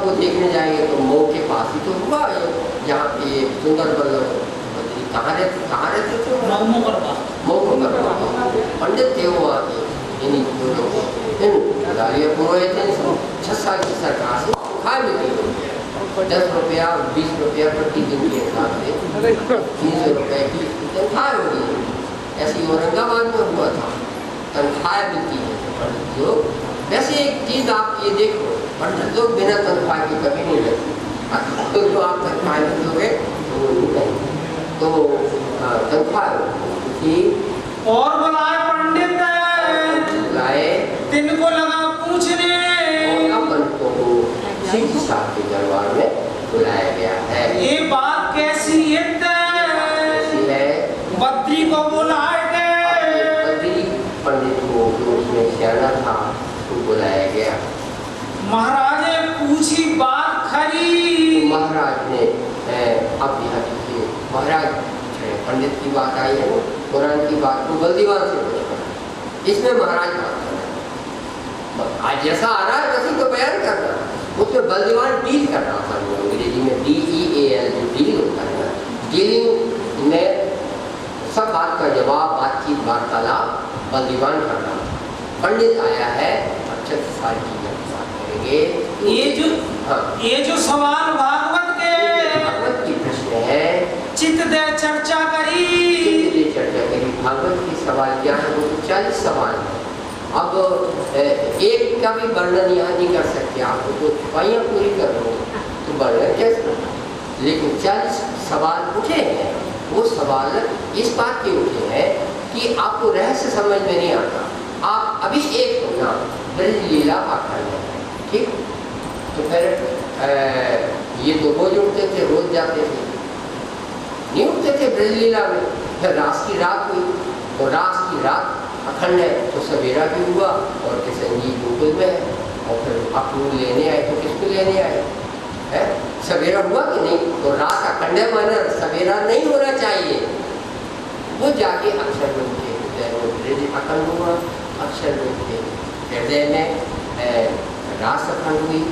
को देखने जाएंगे तो मऊ के पास ही तो हुआ जहाँ पे सुंदर बल्लभ कहाँ रहते थे? मऊ पंडित थे वो आगे गालिया पुरोहित 6 साल की सरकार से खा मिलती 10 रुपया 20 रुपया प्रति दिन के हिसाब से 300 रुपये की तनख्वाह होगी। ऐसी औरंगाबाद में हुआ था, तनख्वाह मिलती है पंडित लोग। वैसे एक चीज आप ये देखो, पंडित लोग बिना तनख्वाह की कभी नहीं रहते, तो जो आप तनख्वाह मिलोगे तो वो नहीं, तो तनख्वाह की और बुलाए पंडित लाए तिनको लगा पूछने, पंडितों को सिद्ध साहब के दरबार में बुलाया गया है। ये बात कैसी है? बद्री को बुलाए बद्री पंडित को जो उसमें सियाना था उसको बुलाया गया। महाराज ने पूछी बात खरी। तो महाराज ने अब यहाँ देखिए, महाराज पंडित की बात आई है, कुरान की बात को बल्दीवान से पूछना, इसमें महाराज बात करना, आज जैसा आ रहा है वैसे तो बयान करना, उसमें बल्दीवान डील करना था। अंग्रेजी में DEAL जो डील होता है ना, डीलिंग में सब बात का जवाब, बातचीत, वार्तालाप बल्दीवान करना। पंडित आया है 35 साल की बात करेंगे। ये जो सवाल भागवत की प्रश्न है, चित्त दे चर्चा करी, भागवत की सवाल क्या है? वो 40 सवाल है। अब एक का भी वर्णन यहाँ नहीं कर सकते, आपको तो छुपाइयाँ पूरी कर लो तो वर्णन कैसे करना, लेकिन 40 सवाल उठे हैं। वो सवाल इस बात के उठे हैं कि आपको रहस्य समझ में नहीं आता। आप अभी एक सुनना, ब्रज लीला आखंड है, ठीक? तो फिर ये तो रोज उठते थे, रोज जाते थे, नहीं उठते थे ब्रज लीला में। फिर रास की रात हुई, तो रास की रात अखंड है, तो सवेरा भी हुआ और किशन जी गोकुल में है, और फिर अपू लेने आए तो किसको लेने आए है? सवेरा हुआ कि नहीं? तो रात अखंड है, माना सवेरा नहीं होना चाहिए। वो जाके अक्षर में उठे, हृदय में ब्रज अखंड हुआ, अक्षर में उठे, हृदय में रास अखंड हुई,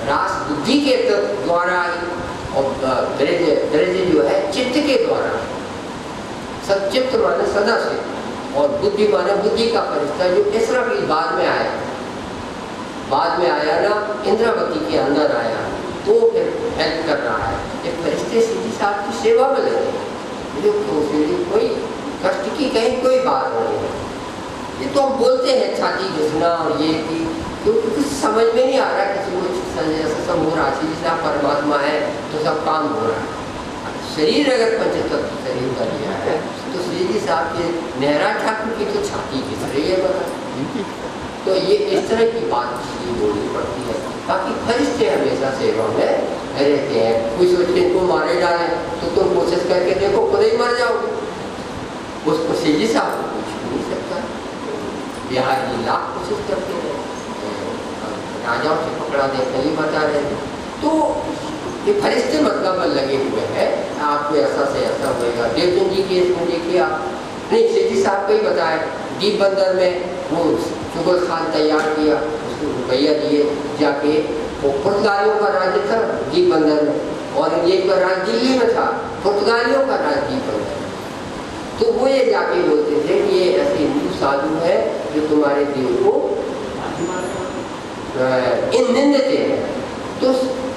रास बुद्धि के द्वारा आई, और ब्रज जो है चित्त के द्वारा, सचित्त माने सदा से, और बुद्धि माने बुद्धि का परिचय जो इसराफील बाद में आया, बाद में आया ना, इंद्रावती के अंदर आया, वो फिर हेल्प कर रहा है। एक फरिश्ते सीधी साहब की सेवा में लगे, जो कोई कष्ट की कहीं कोई बात नहीं है। ये तो हम बोलते हैं छाती घिसना और ये कि क्योंकि कुछ समझ में नहीं आ रहा, किसी को जैसा सब हो रहा, सीधी साहब परमात्मा है तो सब काम हो रहा है। शरीर अगर पंचतत्व शरीर का लिया है तो श्री साहब के नेहरा ठाकुर की तो छाती घिस रही है बता। तो ये इस तरह की बात बोलनी पड़ती है। बाकी फरिश्ते हमेशा सेवा में रहते हैं। कोई सोचते इनको मारे डाले तो तुम कोशिश करके देखो खुद ही मर जाओगे, उसको सीधी साहब को कुछ नहीं सकता। बिहार की लाख कोशिश करते हैं, राजाओं से पकड़ा दे, नहीं बता रहे। तो ये फरिश्ते मतलब लगे हुए हैं, आपको ऐसा से ऐसा होएगा। देवचंद जी के इसमें देखिए आप, नहीं सीधी साहब को ही बताया, दीप बंदर में वो चुगल खान तैयार किया, उसको रुपया दिए जाके, वो पुर्तगालियों का राज्य था दीप बंदर में, और औरंगजेब का राज दिल्ली में था, पुर्तगालियों का राज दीप बंदर। तो वो ये जाके बोलते थे कि ये ऐसे हिंदू साधु है जो तुम्हारे देव को इन निंदते हैं। तो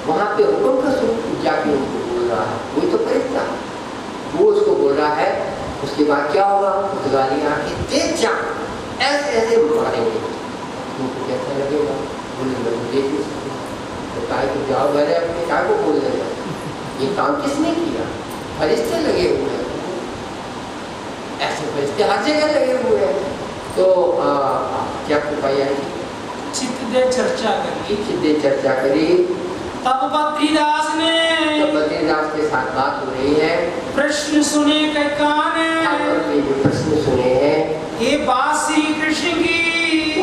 वहाँ पे हुक्म का स्वरूप जाके उनको बोल रहा है, वही तो फरिश्ता, वो उसको बोल रहा है। उसके बाद क्या होगा, पुर्तगाली आके देख जा ऐसे ऐसे मारेंगे, तुमको कैसा लगेगा? बोले मैं देख नहीं सकता, तो काय को जाओ मैंने अपने काय को बोल देगा, ये काम किसने किया? फरिश्ते लगे हुए हैं, ऐसे फरिश्ते हर जगह लगे हुए हैं। तो क्या कृपया चित्त दे चर्चा करी, चित्त दे चर्चा करी। तब बद्रीदास ने, तो बद्रीदास के साथ बात हो रही है, प्रश्न सुने के कान, जो प्रश्न सुने हैं ये बात श्री कृष्ण की,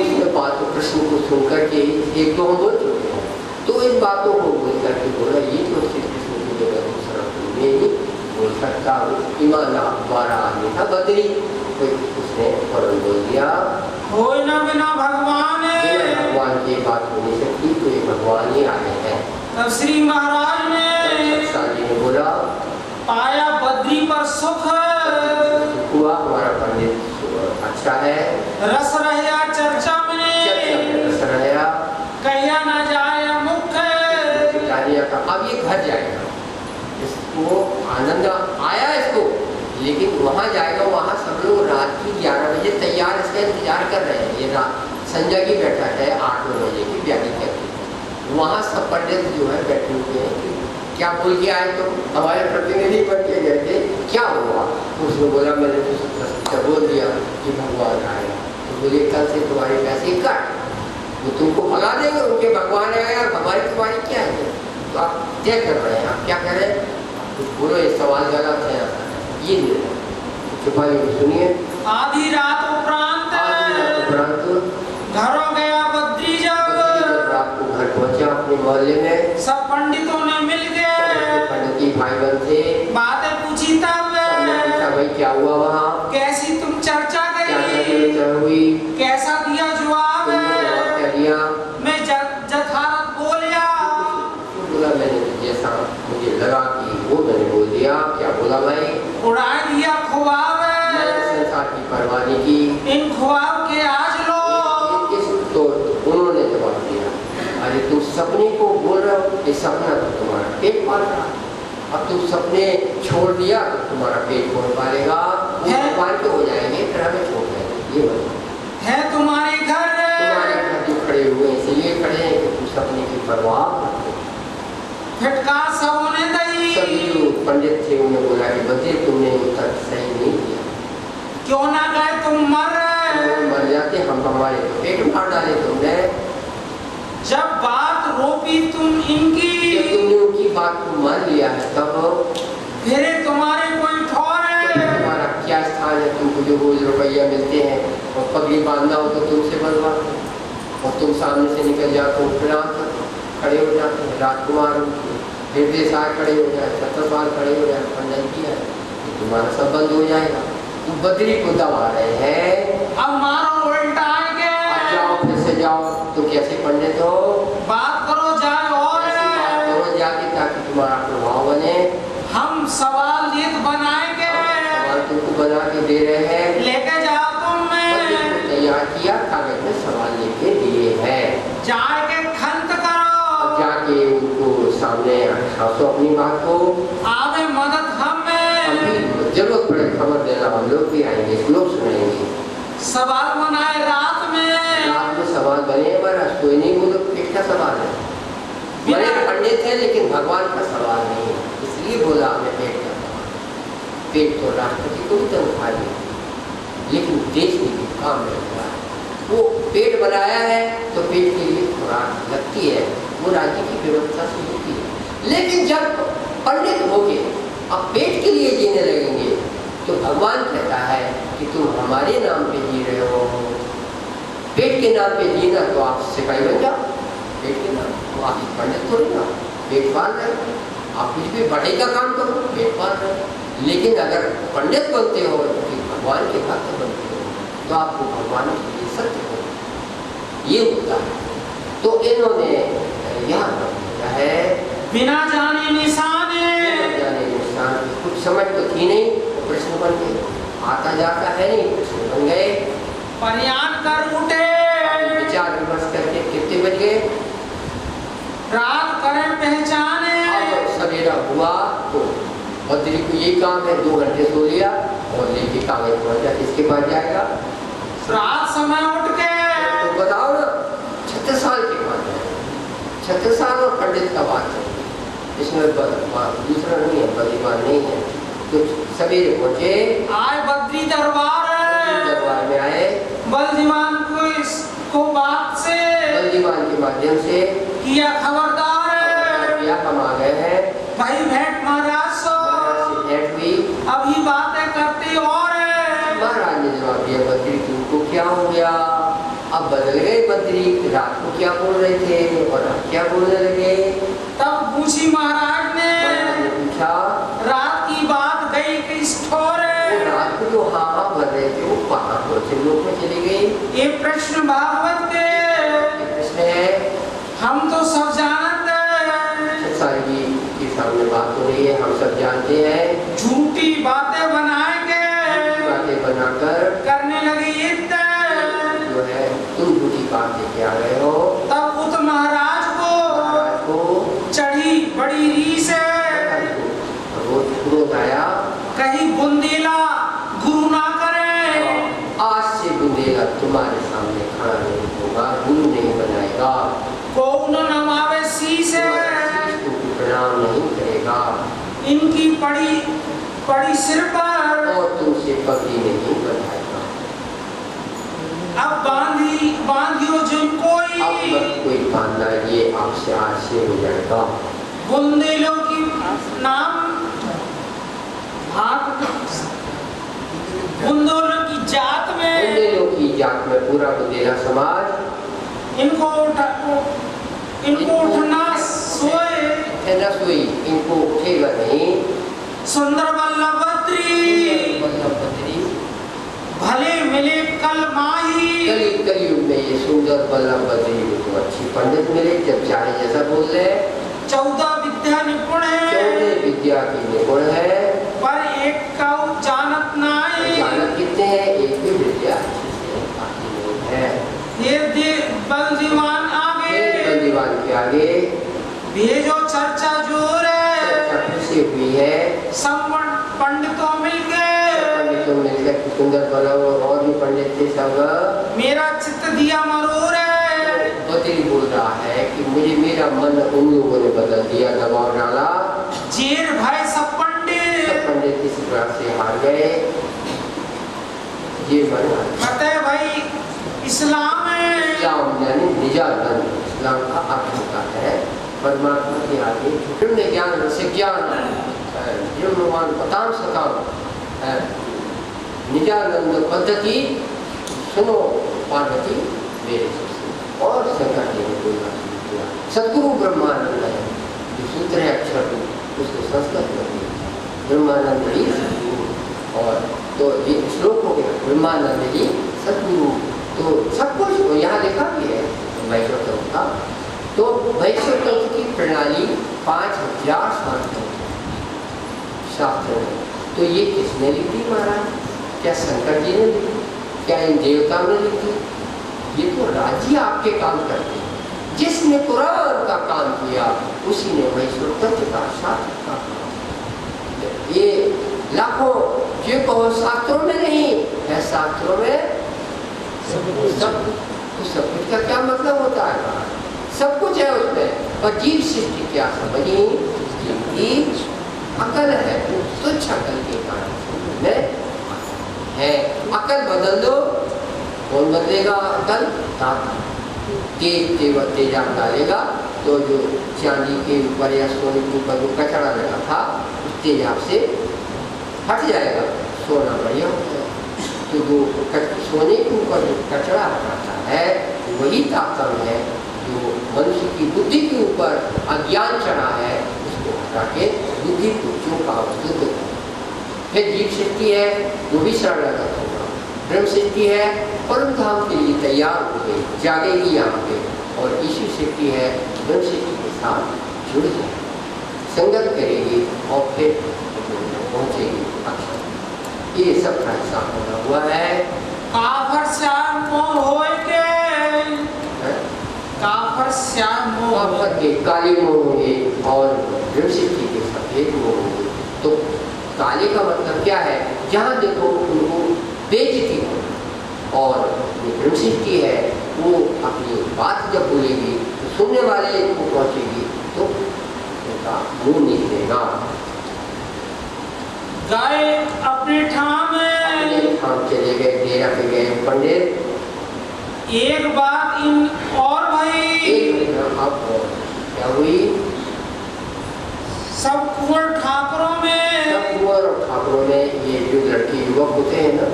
उसने बात को कृष्ण को सुनकर के एक दो हम बोल चुके हैं, तो इन बातों को बोल करके बोला ये तो श्री कृष्ण की जगह दूसरा नहीं बोल सकता। ईमान द्वारा आदमी था बद्री, तो उसने फौरन बोल दिया होय न बिना भगवान, भगवान की बात हो नहीं सकती, तो ये भगवान ही आए हैं। तब श्री महाराज ने साजी ने बोला, पाया बद्री पर सुख, हुआ हमारा पंडित अच्छा है, रस रहया चर्चा में, रस रहया, कहिया न जाए मुख्य। अब ये घर जाएगा, इसको आनंद आया इसको, लेकिन वहाँ जाएगा, वहाँ सब लोग रात की 11 बजे तैयार इसका इंतजार कर रहे हैं। ये रात संजय की बैठक है 8-9 बजे की व्याख्या करके, वहाँ सब पंडित जो है बैठे हुए हैं कि क्या बोल के आए, तो हमारे प्रतिनिधि बन के गए थे, क्या हुआ? उसने बोला मैंने तो बोल दिया कि भगवान आएगा, तो बोले कल से तुम्हारे पैसे काट, वो तुमको भगा देंगे, उनके भगवान आएगा, हमारी तुम्हारी क्या है? तो आप तय कर रहे हैं, आप क्या करें? तो बोलो ये सवाल गलत है, ये छुपाइए, सुनिए। आधी रात उपरांत घरों गया बद्री, जब रात को घर पहुंचा अपने मोहल्ले में, सब पंडितों ने मिल गए, पंडित भाई बहन थे, बातें पूछी, तब भाई क्या हुआ वहाँ, कैसी तुम चर्चा क्या करी, हुई, कैसा दिया जवाब, क्या दिया? मैं जथारत बोलिया, बोला मैंने जैसा मुझे लगा कि वो मैंने बोल दिया। क्या बोला भाई? उड़ा दिया ख्वाब, संसार की परवाह नहीं की, इन ख्वाब के आज लो। तो उन्होंने जवाब दिया, अरे तुम सपने को बोल रहे हो, ये सपना तो तुम्हारा पेट पाल रहा, अब तुम सपने छोड़ दिया तो तुम्हारा पेट कौन पालेगा? भगवान के हो जाएंगे, फिर हमें छोड़ देंगे। ये है तुम्हारे घर जो खड़े हुए इसलिए खड़े हैं कि तुम सपने की परवाह करते। फटकार सबने दई, सभी जो पंडित थे उन्हें बोला कि बच्चे तुमने उत्तर सही नहीं दिया, क्यों ना गए तुम मर जाते, हम हमारे तो पेट मार डाले तुमने। जब बात रोपी तुम इनकी, जब तुमने उनकी बात को मान लिया है, तब फिर तुम्हारे कोई ठौर है, तुम्हारा क्या स्थान है? तुमको जो रोज रुपया मिलते हैं और पगड़ी बांधना हो तो तुमसे बनवा, और तुम सामने से निकल जाते हो, खड़े हो जाते हैं, राजकुमार हृदय सार खड़े हो जाए, छत्रपाल खड़े हो जाए, पंडित किया है, तुम्हारा सब बंद हो जाएगा। तुम बद्री को दबा रहे हैं, अब मारो उल्टा के, जाओ फिर से जाओ, तुम कैसे पंडित हो? बात करो जाए और बात करो जाके, ताकि तुम्हारा प्रभाव बने। हम सवाल ये बनाएंगे, सवाल तुमको बना के दे रहे हैं, लेके जाओ तुम तैयार किया, कागज में सवाल लेके दिए हैं, जाके खंत करो, जाके उनको सामने रखो अपनी बात को, आवे मदद हमें, जरूरत पड़े खबर देना, हम लोग भी आएंगे, लोग सुनेंगे। सवाल बनाए रात में सवाल बने, महाराज कोई नहीं, वो लोग पेट का सवाल है, बड़े पंडित है लेकिन भगवान का सवाल नहीं है, इसलिए बोला हमें पेट का सवाल। पेट तो राष्ट्रपति को भी तनख्वाह दी, लेकिन देश में भी काम लगता है, वो पेट बनाया है तो पेट के लिए खुराक लगती है, वो राज्य की व्यवस्था से होती है। लेकिन जब पंडित होके अब पेट के लिए जीने लगेंगे तो भगवान कहता है कि तुम हमारे नाम पे जी रहे हो, पेट के नाम पे जीना तो आप सिपाही बन जाओ, पेट के नाम, तो आप पंडित थोड़ी ना, पेट पाल रहे हो, आप कुछ भी बड़े का काम करो, पेट पाल रहे हो। लेकिन अगर पंडित बनते हो तो भगवान के भक्त बनते हो तो आपको भगवान के लिए सत्य हो, ये होता है। तो इन्होंने यहाँ किया है, बिना जाने निशान कुछ समझ तो थी नहीं, प्रश्न बन गए, आता जाता है नहीं, प्रश्न बन गए, परियान कर उठे, विचार विमर्श करके कितने बज गए, रात करें पहचाने, सवेरा हुआ तो बद्री को यही काम है, 2 घंटे सो लिया और लेके कागज पहुंचा, किसके पास जाएगा? रात समय उठ के, तो बताओ ना, 36 साल के बाद जाएगा, 36 साल और पंडित का बात है, इसमें दूसरा नहीं है, बद्रीमान नहीं है। तो सवेरे पहुंचे, आए बद्री दरबार में आए, बल्दीवान को बात से, बल्दीवान के माध्यम से किया खबरदार, किया, हम आ गए हैं भाई भेंट महाराज सो, भेंट हुई, अभी बातें करती और महाराज ने जवाब दिया, बद्री तुमको क्या हो गया? अब बदल गए बद्री, रात को क्या बोल रहे थे और अब क्या बोलने लगे? तब पूछी महाराज ने पूछा, रात की बात गई किस ठोर, रात को जो हाँ भर रहे थे वो कहाँ पहुंचे, लोग में चली गई? ये प्रश्न भागवत के प्रश्न है, हम तो सब जानते हम सब जानते हैं, झूठी बातें बनाएंगे, बातें बनाकर करने लगे युद्ध। जो है तुम झूठी बात लेके आ रहे हो। तब उत महाराज को चढ़ी बड़ी रीस है, रोज क्रोध आया, कहीं बुंदेला गुरु ना करे, आज से बुंदेला तुम्हारे सामने खड़ा नहीं होगा, गुरु नहीं बनाएगा, कौन नमावे शीश प्रणाम नहीं करेगा, इनकी पड़ी सिर पर, और तुमसे पति नहीं बनाएगा। अब बांधियो जिन कोई, अब मत कोई बांधना, ये आपसे आज से हो जाएगा। बुंदेलों की नाम बुंदेलों की जात में, बुंदेलों की जात में पूरा बुंदेला समाज इनको उठना सोए, इनको उठेगा नहीं। सुंदर बल्लभद्री भले मिले कल माही, कलयुग में ये सुंदर बल्लभद्री को अच्छी पंडित मिले, जब चाहे जैसा बोल ले। 14 विद्या निपुण है, 14 विद्या की निपुण है, पर एक का जानत नाई, जानत कितने हैं, एक भी विद्या बाकी नहीं है। ये बल दीवान आगे, बल दीवान के आगे भेजो चर्चा जोर है, चर्चा खुशी हुई है, सब पंडितों मिल गए, पंडितों मिलकर सुंदर बल्लभ और भी पंडित थे सब, मेरा चित्त दिया मरोर है, बद्री बोल रहा है कि मेरा मन उन लोगों ने बदल दिया, दबाव डाला, जेर भाई सब पंडित इस प्रकार से हार गए। ये बताए भाई इस्लाम यानी निजानंद, इस्लाम का अर्थ होता है परमात्मा के आगे ब्रह्म ज्ञान रस ज्ञान, ब्रह्मवान पताम सताम, निजानंद पद्धति सुनो पार्वती मेरे सबसे। और शंकर जी ने बोलना शुरू किया, सदगुरु ब्रह्मानंद है, जो सूत्र है अक्षर उसको संस्कृत में दिया ब्रह्मानंद ही सदगुरु। और तो ये श्लोक हो गया ब्रह्मानंद जी सदगुरु, तो सब कुछ यहाँ लिखा भी है वैष्णव तंत्र का। तो वैष्णव तंत्र की प्रणाली 5000 शास्त्र है। तो ये किसने लिखी महाराज? क्या शंकर जी ने लिखी? क्या इन देवताओं ने लिखी? ये तो राज्य आपके काम करते हैं। जिसने कुरान का काम किया उसी ने वैष्णव तंत्र का शास्त्र का काम। ये लाखों जो कहो शास्त्रों में नहीं है, शास्त्रों में सब कुछ का क्या मतलब होता है? सब कुछ है उसमें। और जीव सृष्टि क्या समझी? जीव अकल है, तुच्छ अकल के कारण में है। अकल बदल दो, कौन बदलेगा अकल? दाता तेजाब डालेगा तो जो चांदी के ऊपर या सोने के ऊपर जो कचरा लगा था उस तेजाब से हट जाएगा, सोना बढ़िया हो जाएगा। तो जो सोने के ऊपर जो कचरा हटाता है वही ताकत है जो मनुष्य की बुद्धि के ऊपर अज्ञान चढ़ा है, उसको हटा के बुद्धि को चौका वस्तु को। फिर जीव सृष्टि है वो भी शरणागत होगा, ब्रह्म सृष्टि है परम धाम के लिए तैयार हो गई, जागेगी यहाँ पे। और ईश्वर सृष्टि है ब्रह्म सृष्टि के साथ जुड़ जाएगी, संगत करेगी और फिर पहुँचेगी अक्षर। ये सब का हिसाब बना हुआ है। काफर श्याम मोह होए के, काफर श्याम मोह काफर के काले मोह होंगे और ब्रह्म सृष्टि के सफेद मोह होंगे। तो काले का मतलब क्या है? जहाँ देखो उनको बेइज्जती हो। और ब्रह्म सृष्टि है वो अपनी बात जब बोलेगी तो सुनने वाले को पहुँचेगी तो उनका मुँह नहीं देगा। गए अपने ठाम चले गए, डेरा पे गए पंडित। एक बात इन और भाई क्या हुई? सब कुंवर ठाकुरों में, सब कुंवर और ठाकुरों में ये जो लड़के युवक होते हैं ना,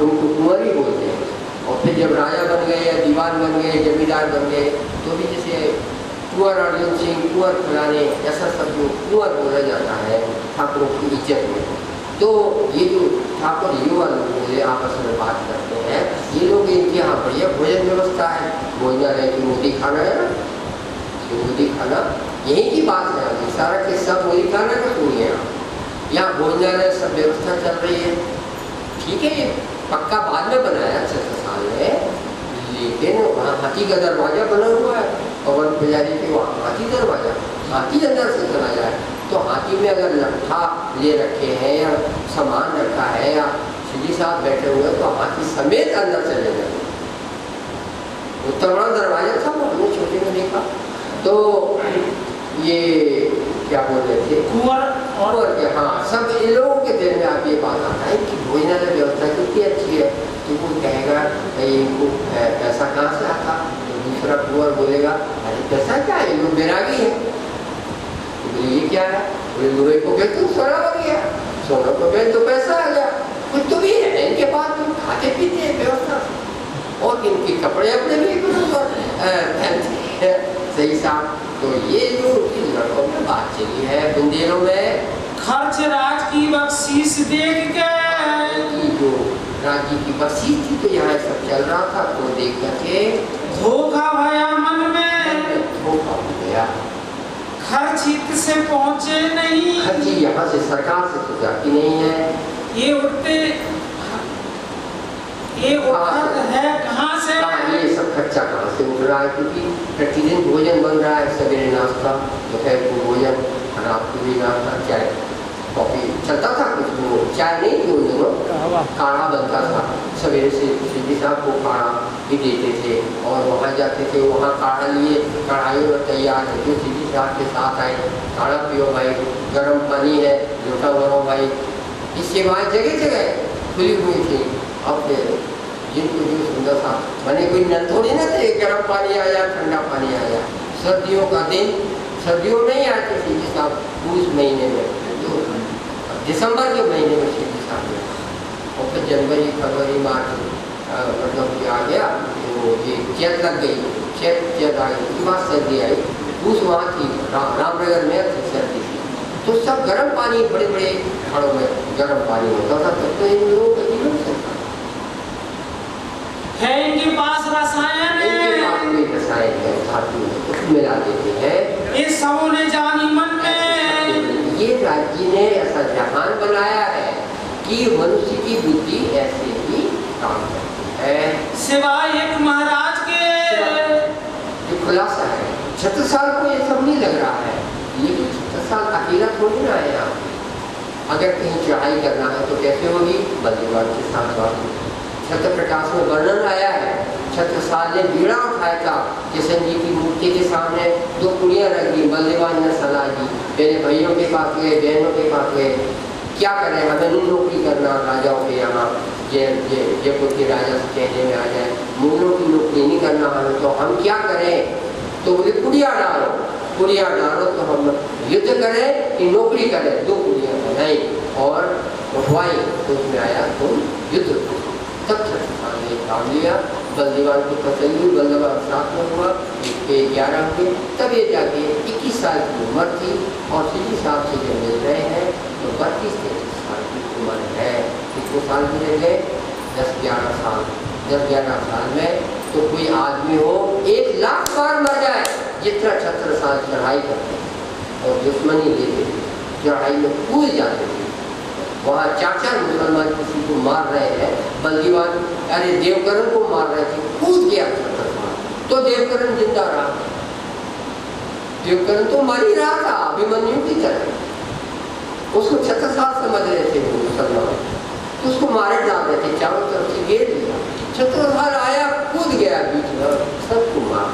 उनको कुंवर ही बोलते हैं। और फिर जब राजा बन गए या दीवान बन गए, जमींदार बन गए, तो भी जैसे कुंवर अर्जुन सिंह, कुंवर फलाने, ऐसा सब जो कुंवर बोला जाता है ठाकुरों की इज्जत में। तो ये जो ठाकुर युवा लोग आपस में बात करते हैं, ये लोग इनके यहाँ बढ़िया भोजन व्यवस्था है, भोजनालय की मोदी खाना है ना, मोदी खाना यही की बात है। अभी सारा किस्सा पूरी करने का सुनिए आप। यहाँ भोजनालय सब व्यवस्था चल रही है, ठीक है। ये पक्का बाद में बनाया 6 साल में, लेकिन वहाँ हाथी का दरवाजा बना हुआ है। पवन पुजारी के वहाँ हाथी दरवाजा, हाथी अंदर से चला जाए तो हाथी में अगर लट्ठा ले रखे हैं या सामान रखा है या श्री साहब बैठे हुए तो हाथी समेत अंदर चले जाए। उतना बड़ा दरवाजा था, वो हमने छोटे में देखा। तो ये क्या बोल रहे थे, कुंवर के, हाँ, सब इन लोगों के दिल में आप ये बात आता है कि भोजनालय व्यवस्था कितनी अच्छी है। तो वो कहेगा इनको पैसा कहाँ से आता, तो दूसरा कुंवर बोलेगा अरे पैसा क्या है, लोग बैरागी है। तो बोले ये क्या है, बोले लोहे को बेच तो सोना बन गया, सोना को बेच तो पैसा आ गया। कुछ तो भी है इनके पास, तो खाते पीते हैं व्यवस्था, और इनके कपड़े अपने भी पहनते हैं सही साहब। तो ये जो लड़कों में बात चली है बुंदेलों में, खर्च राज की बख्शीश देख के, जो राज्य की बख्शीश थी तो यहाँ सब चल रहा था, तो देख करके धोखा भया मन में, धोखा हो गया। खर्च हित से पहुँचे नहीं, खर्ची यहाँ से सरकार से तो जाती नहीं है। ये उठते ये उठत है कहाँ से, ये सब खर्चा कहाँ से उठ रहा है, क्योंकि प्रतिदिन भोजन बन रहा है, सवेरे नाश्ता, दोपहर को भोजन, रात को भी नाश्ता, चाय कॉफी चलता था। कुछ वो चाय नहीं थी उन दिनों, काढ़ा बनता था। सवेरे से श्री साहब को काढ़ा भी देते थे, और वहाँ जाते थे, वहाँ काढ़ा लिए कढ़ाई में तैयार है, जो श्री साहब के साथ आए, काढ़ा पियो भाई, गर्म पानी है, लोटा भरो भाई। ये सेवाएं जगह जगह खुली हुई थी। अब जिनको जो सुंदर था, मैंने कोई नल थोड़ी ना थे, गर्म पानी आया ठंडा पानी आया। सर्दियों का दिन, सर्दियों में ही आते थे साहब, पूस महीने में, जो दिसंबर के महीने में सीधी साहब, और फिर जनवरी फरवरी मार्च मतलब आ गया, तो ये चैत लग गई, चैत आ गई, उसके बाद सर्दी आई। पूस वहाँ थी, रामनगर में थी सर्दी थी, तो सब गर्म पानी, बड़े बड़े घड़ों में गर्म पानी होता था। तो इन लोगों का जीवन चलता है, इनके पास रसायन है, धातु कुछ मिला देते हैं। ये सबों ने जानी मन में, ये राज्य ने ऐसा जहान बनाया है कि मनुष्य की बुद्धि ऐसे ही काम करती है। सिवाय एक महाराज के, ये खुलासा है। 36 साल को ये सब नहीं लग रहा है, लेकिन 36 साल अकेला थोड़ी ना है। आप अगर कहीं चढ़ाई करना है तो कैसे होगी, बल्लेबाज के साथ बात। छत्र प्रकाश में वर्णन आया है, छत्रसाल ने बीड़ा उठाया था किशन जी की मूर्ति के सामने, 2 कुड़ियाँ रख दी, बल्लेबाज ने सलाह दी, मेरे भाइयों के पास गए, बहनों के पास गए, क्या करें, हमें नहीं नौकरी करना राजाओं के यहाँ, जयपुर के राजा से कहने में आ जाए, मुगलों की नौकरी नहीं करना हमें, तो हम क्या करें। तो बोले कुड़िया डालो तो हम युद्ध करें कि नौकरी करें। 2 कुड़ियाँ बनाई और उठवाई, तो उसमें आया तुम युद्ध। तब छत्रसाल ने काम लिया, बल्देवान को तसल्ली, बल्देवान साथ में हुआ, 11 हुए, तब ये जाके 21 साल की उम्र थी, और श्री साहब से जब मिल रहे हैं तो 32-33 साल की उम्र है। कितने साल भी रह गए, 10-11 साल। 10-11 साल में तो कोई आदमी हो 1 लाख बार मर जाए, जितना छत्रसाल चढ़ाई करते और दुश्मनी लेते थे, चढ़ाई में कूद जाते थे। वहाँ 4 मुसलमान किसी को मार रहे हैं, बल्दीवान अरे देवकरण को मार रहे थे, कूद गया छत्रसाल, तो देवकरण जिंदा रहा। देवकरण तो मर ही रहा था अभिमन्यु की तरह, उसको छत्रसाल समझ रहे थे वो मुसलमान, तो उसको मारे डाल रहे थे, चारों तरफ से घेर लिया। छत्रसाल आया, कूद गया बीच में, सबको मार।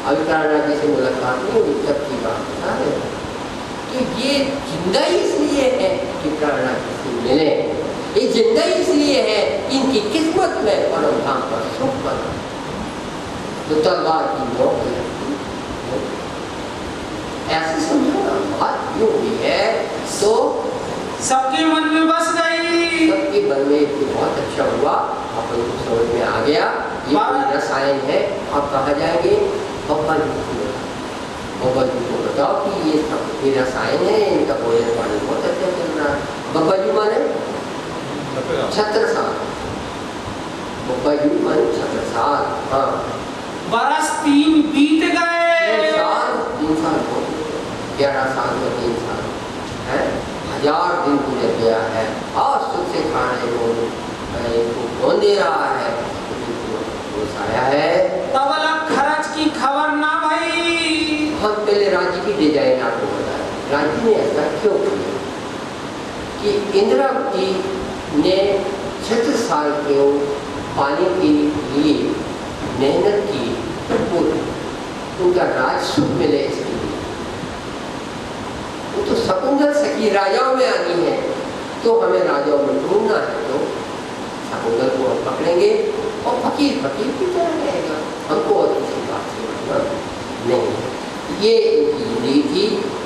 अभी तारानाथी से मुलाकात नहीं हुई, तब की बात बता रहे हैं। तो ये जिंदा इसलिए है कि तारानाथी से मिले, ये जिंदा इसलिए है इनकी किस्मत में परम धाम पर सुख बना। तो तलवार की नोक लगती, ऐसे समझो ना, बात क्यों हुई है। तो सबके मन में बस गई, सबके मन में बहुत अच्छा हुआ, आप लोगों को समझ में आ गया ये कोई रसायन है। आप कहाँ जाएंगे, पप्पा जी को बताओ कि ये रसायन है, इनका भोजन पानी बहुत अच्छा चल रहा है। बब्बा जी माने छत्रसाल, बब्बा जी माने छत्रसाल। हाँ, बरस 3 बीत गए, 3 साल 11 साल में 3 साल है, 1000 दिन गुजर गया है, आज सुख से खाने को कौन दे रहा है, आया है। तबला खर्च की खबर ना भाई। हम पहले राज्य की डिजाइन आपको बताया, राज्य ने ऐसा क्यों किया कि इंदिरावती ने 36 साल के पाने के लिए मेहनत की, तो उनका राज सुख मिले इसके लिए। वो तो शकुंतल सखी राजाओं में आनी है, तो हमें राजाओं में ढूंढना है, तो शकुंतल को हम पकड़ेंगे और फकीर फकीर की तरह रहेगा, हमको और किसी बात से मतलब नहीं। ये उनकी जिंदगी थी।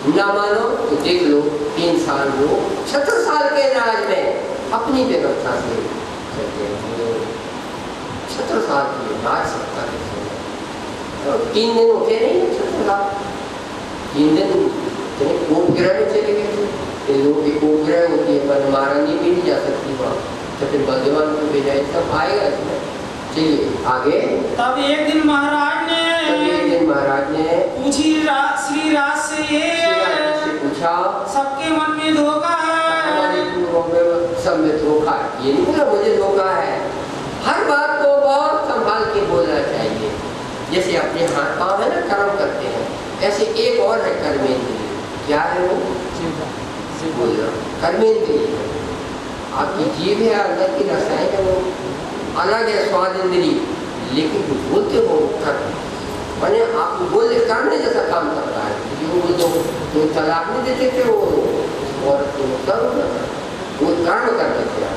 ना मानो तो देख लो 3 साल वो 36 साल के राज में अपनी व्यवस्था से चलते हुए 36 साल की राज सत्ता तो 3 दिन उठे नहीं है, 36 साल 3 दिन उपग्रह में चले गए थे। लोगों की उपग्रह होती है पर महारानी भी नहीं जा सकती वहाँ, तो फिर बलदेवान को भेजा, सब आएगा इसमें। चलिए आगे। तब एक दिन महाराज ने पूछी श्री राज से ये पूछा, सबके मन में धोखा है, हमारे में सब में धोखा है। ये नहीं बोला मुझे धोखा है, हर बात को बहुत संभाल के बोलना चाहिए। जैसे अपने हाथ पाँव है ना कर्म करते हैं, ऐसे एक और है कर्मेंद्रिय। क्या है वो? बोलना कर्मेंद्रिय। आपकी जीभ है, अंदर की रसायन है, वो अलग है स्वाद इंद्री, लेकिन जो बोलते हो कर्म मैंने आप बोलने करने जैसा काम करता है। जो तो तलाक नहीं देते थे वो और वो कर्म करते थे।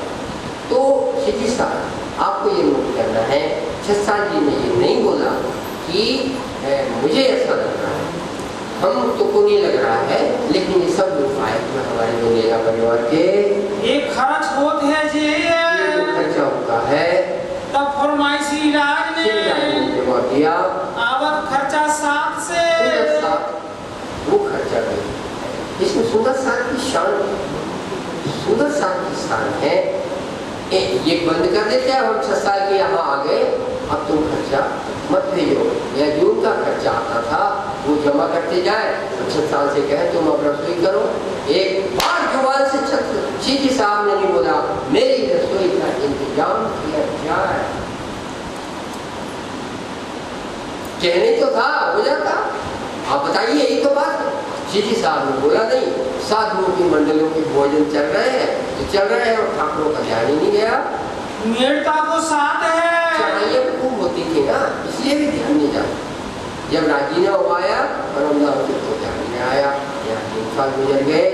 तो सीधी साहब आपको ये नोट करना है, छत्सा जी ने ये नहीं बोला कि मुझे ऐसा लग रहा है, हम तो को नहीं लग रहा है, लेकिन ये सब लोग आए हमारे बंदेगा परिवार के एक खर्च होते हैं जी खर्चा होता है। तब फरमाई श्री राज ने जवाब दिया, आवत खर्चा 7 से वो खर्चा गई। इसमें सुंदर साथ की शान, सुंदर साथ की शान है। ये बंद कर देते हैं, हम 6 साल के यहाँ आ गए, अब तुम खर्चा मत भेजो, या जो उनका खर्चा आता था वो जमा करते जाए। 6 साल से कहे तुम अब रसोई करो, एक बार जुबान से सीधी साहब ने नहीं बोला मेरी रसोई का इंतजाम किया जाए। कहने तो था हो जाता, आप बताइए यही तो बात है। सीधी साहब ने बोला नहीं, साधुओं की मंडलियों के भोजन चल रहे हैं तो चल रहे हैं, और ठाकुरों का ध्यान ही नहीं गया। मेड़ता को 7 है, चढ़ाइयाँ खूब होती थी ना, इसलिए भी ध्यान नहीं जाता। जब राजीना आया और हम तो ध्यान नहीं आया, यहाँ 3 साल गुजर गए।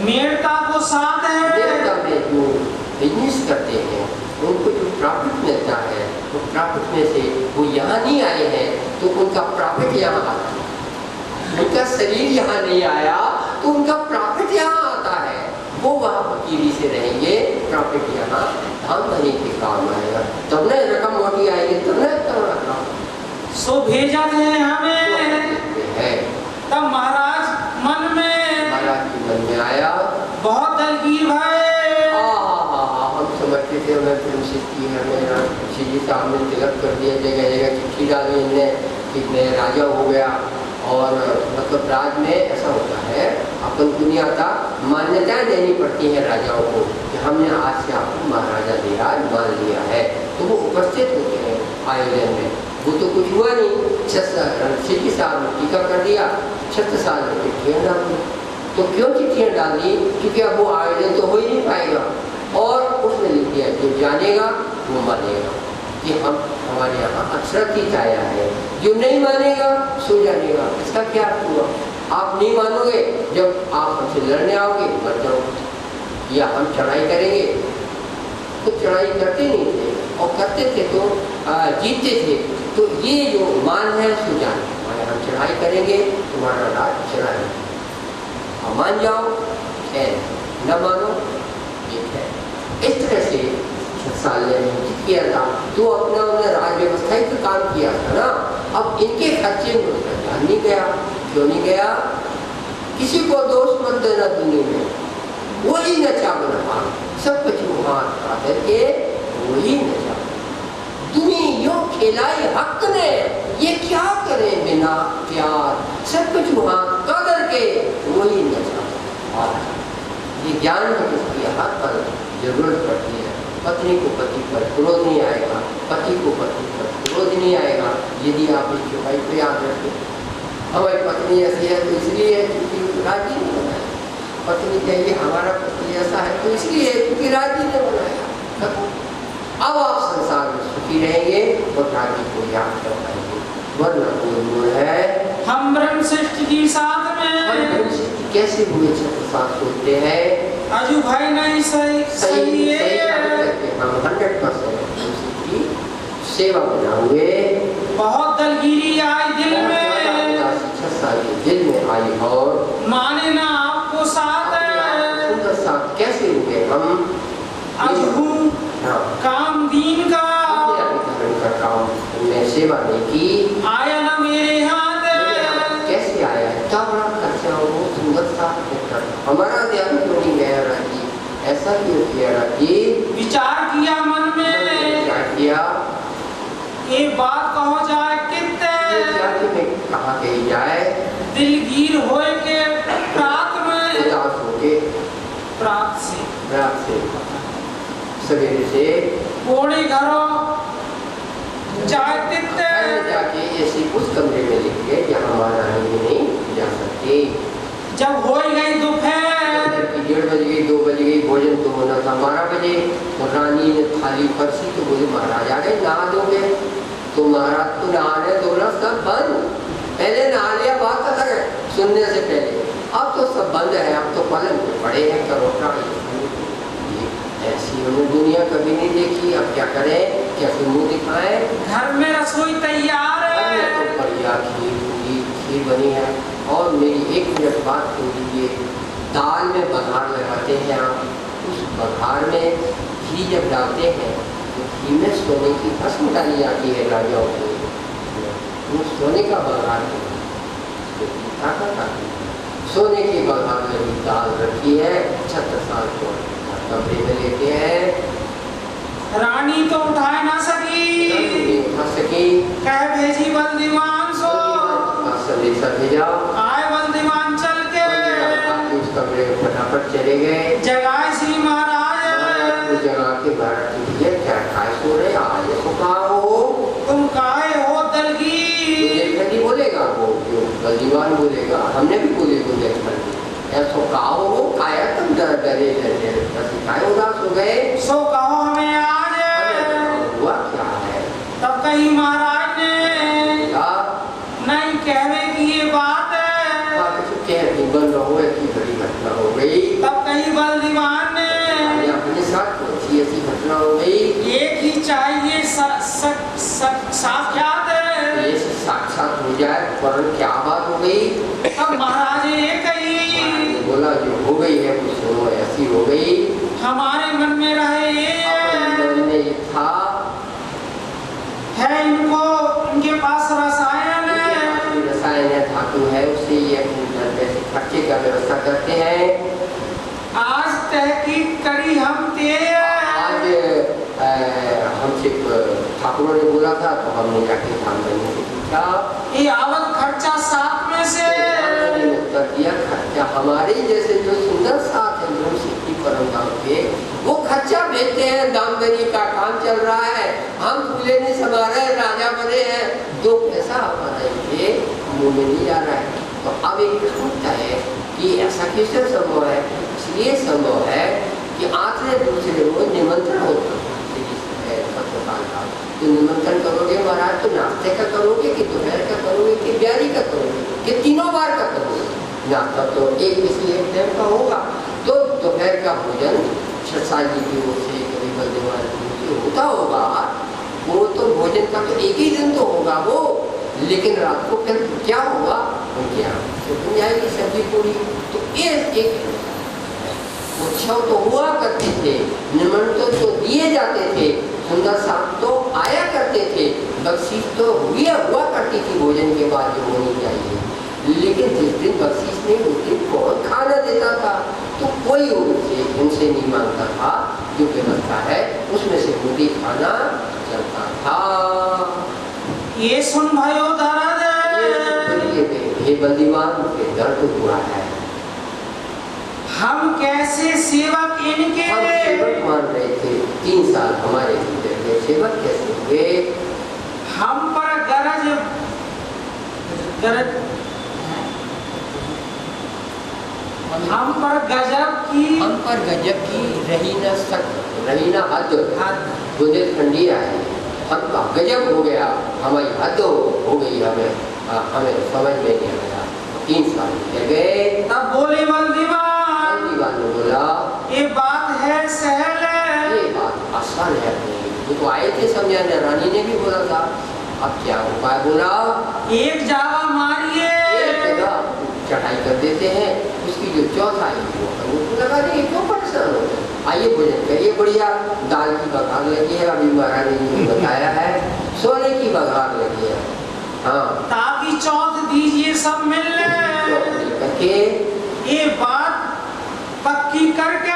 मेड़ता को 7 है, मेड़ता में जो बिजनेस करते हैं उनको जो प्रॉफिट मिलता है, वो प्रॉफिट में से वो यहाँ नहीं आए हैं तो उनका प्रॉफिट यहाँ आता है। उनका शरीर यहाँ नहीं आया तो उनका प्रॉफिट यहाँ आता है, वो वहाँ फकीरी से रहेंगे, प्रॉफिट यहाँ धाम धनी के काम आएगा, तब न रकम मोटी आएगी, तब न रकम सो भेजा थे हमें है। तब महाराज के मन में आया बहुत दलगीर भाई। हम समझते थे हमें प्रिंसिप की हमें जी सामने तिलक कर दिया, जगह जगह चिट्ठी डाली इनने कि मैं राजा हो गया। और मतलब राज में ऐसा होता है, अपन को नहीं आता, मान्यताएं देनी पड़ती हैं राजाओं को कि हमने आज से आपको महाराजा धीराज मान लिया है, तो वो उपस्थित होते हैं आयोजन में। वो तो कुछ हुआ नहीं, 6 साल में टीका कर दिया, 6 साल में चिट्ठियाँ डाल दी। तो क्यों चिट्ठियाँ डाल दी? क्योंकि अब वो आयोजन तो हो ही नहीं पाएगा, और उसने लिख दिया जो जानेगा वो मानेगा कि हम हमारे यहाँ अक्षरतीत आया है, जो नहीं मानेगा सो जानेगा। इसका क्या हुआ? आप नहीं मानोगे, जब आप हमसे लड़ने आओगे मर जाओ, या हम चढ़ाई करेंगे, तो चढ़ाई करते नहीं थे, और करते थे तो जीतते थे। तो ये जो मान है सो जान, हम चढ़ाई करेंगे तुम्हारा राज चढ़ाई, और मान जाओ है, न मानो एक है। इस तरह से 6 साल ने किया था, तो अपना उन्होंने राज व्यवस्था ही तो काम किया था ना। अब इनके खर्चे में ध्यान नहीं गया। क्यों नहीं गया? किसी को दोष मत देना दुनिया में, वही नचा बना, सब कुछ हाथ आकर के वही नचा। दुनिया यूं खिलाई हक ने, ये क्या करे बिना प्यार, सब कुछ वहाँ कदर के वही नशा। ये ज्ञान में किसकी हर पल जरूरत पड़ती है। पत्नी को पति पर क्रोध नहीं आएगा, पति को पत्नी पर क्रोध नहीं आएगा यदि आप इस चौपाई को याद रखें। हमारी पत्नी ऐसी है तो इसलिए क्योंकि राजी ने बनाया, पत्नी कहेगी हमारा पति ऐसा है तो इसलिए क्योंकि राजी ने बनाया। अब आप संसार में सुखी रहेंगे और राजी को याद कर पाएंगे, वरना कोई मूल है। हम ब्रह्म सृष्टि की साथ में कैसे हुए छत्र साथ सोचते हैं अजू भाई नहीं सही है। हम 100% की सेवा बना हुए बहुत दलगीरी आई दिल में दिल में आई और माने ना आपको साथ साथ कैसे हुए हम अजू काम दीन का काम में सेवा नहीं की, आया ना मेरे हाथ कैसे आया इतना बड़ा खर्चा हो सुंदर सा हमारा ध्यान क्यों नहीं गया राजी, ऐसा क्यों किया राजी। विचार किया मन में क्या किया, एक बात कहो जाए कितने में कहा कही जाए दिलगीर होए के प्रात में उदास होके प्रात से सवेरे से कोने घरों जाए तित्ते जाके ऐसे उस कमरे में लिख के जहाँ महारानी नहीं जा सकती। जब हो गई दोपहर 1:30 बज गई 2 बज गई, भोजन तो होना था 12 बजे और रानी ने थाली परसी तो बोले महाराज आ गए नहा दोगे, तो महाराज तो नहाने धोना सब बंद, पहले नहा लिया बात कर सुनने से पहले, अब तो सब बंद है, अब तो पलंग पे पड़े हैं करोटा। ऐसी हमने दुनिया कभी नहीं देखी, अब क्या करें, कैसे मुंह दिखाएं। घर में रसोई तैयार है तो बढ़िया खीर बनी है। और मेरी 1 मिनट बात सुन लीजिए, दाल में बघार लगाते हैं आप, उस बघार में घी जब डालते हैं तो घी में सोने की कसम डाली जाती है राजाओं को, वो सोने का बघार सोने की बघार में दाल रखी है, छत्र साल को कमरे में लेते हैं। रानी तो उठाए ना सकी कह भेजी बंदीवान सो संदेशा भेजा, आए बंदीवान चल के उस कमरे में फटाफट चले गए। जगाए श्री महाराज जगा के महाराज क्या खाए सो रहे आज तो कहा हो तुम काहे हो दलगी नहीं बोलेगा वो जो बंदीवान बोलेगा, हमने भी बोले को देखकर ऐसो कहो हो काया तुम डरे सिखाए उदास हो गए, सो कहो हमें आज हुआ क्या है। तब कहीं महाराज ने नहीं कहने की ये बात है बन रहो ऐसी बड़ी घटना हो गई। तब कहीं बलदीवान ने अपने साथ अच्छी ऐसी घटना हो गई, एक ही चाहिए साक्षात ये साक्षात हो जाए पर क्या बात हो गई। तब महाराज ये कही बोला जो हो गई है कुछ सुनो ऐसी हो गई, हमारे मन में रहे ये था है इनको इनके पास रसायन है धातु है, उससे ये खर्चे का व्यवस्था करते हैं। आज तहकीक करी हम आज हमसे ठाकुरों ने बोला था तो हमने जाके धाम करने से पूछा, ये आवक खर्चा साथ में से उत्तर दिया खर्चा हमारे जैसे जो सुंदर साथ है ब्रह्म सिद्धि परम धाम के वो खर्चा भेजते हैं, दामदनी का काम चल रहा है, हम दूल्हे नहीं समा रहे राजा बने हैं, 2 पैसा हमारे लिए मुँह में नहीं जा रहा है। तो अब एक सोचता है कि ऐसा कैसे संभव है, इसलिए संभव है कि आखिर दूसरे को निमंत्रण होता है तो निमंत्रण करोगे महाराज तो नाश्ते का करोगे कि दोपहर का करोगे कि ब्यारी का करोगे कि तीनों बार का करोगे। नाश्ता तो एक टाइम का होगा, तो दोपहर का भोजन छत्रसाल जी की ओर से कभी बलदेवान की होता होगा, वो तो भोजन का तो एक ही दिन तो होगा वो, लेकिन रात को फिर क्या होगा उनके यहाँ तो बन जाएगी सब्जी पूरी। तो एक उत्सव तो हुआ करते थे, निमंत्रण तो दिए जाते थे, सुंदर साथ तो आया करते थे, बख्शीश तो हुआ करती थी भोजन के बाद जो होनी चाहिए, लेकिन जिस दिन बख्शीश नहीं होती कौन खाना देता था, तो कोई उनसे नहीं मांगता था, जो व्यवस्था है उसमें से रोटी खाना चलता था। ये सुन भाइयों हे बंदीवान के दर्द हुआ है। हम कैसे सेवक इनके, हम सेवक मान रहे थे 3 साल हमारे भीतर के सेवक कैसे हुए। हम पर गरज हम पर गजब की रही ना हद ठंडी आई, हमका गजब हो गया, हमारी हद हो गई, हमें समझ में नहीं आया। 3 साल चल गए। तब बोले बंदीवान ने बोला ये बात है सहल, ये बात आसान है नहीं। वो तो आए थे समझाने, रानी ने भी बोला था। अब क्या उपाय बोला, एक जावा मारिए, एक जगह चढ़ाई कर देते हैं, उसकी जो चौथाई वो हमको लगा नहीं, क्यों परेशान होते हैं। आइए भोजन करिए, बढ़िया दाल की बघार लगी है, अभी महाराज जी ने बताया है, सोने की बघार लगी है। हाँ, ताकि चौथ दीजिए सब मिलने, करके ये बात पक्की करके,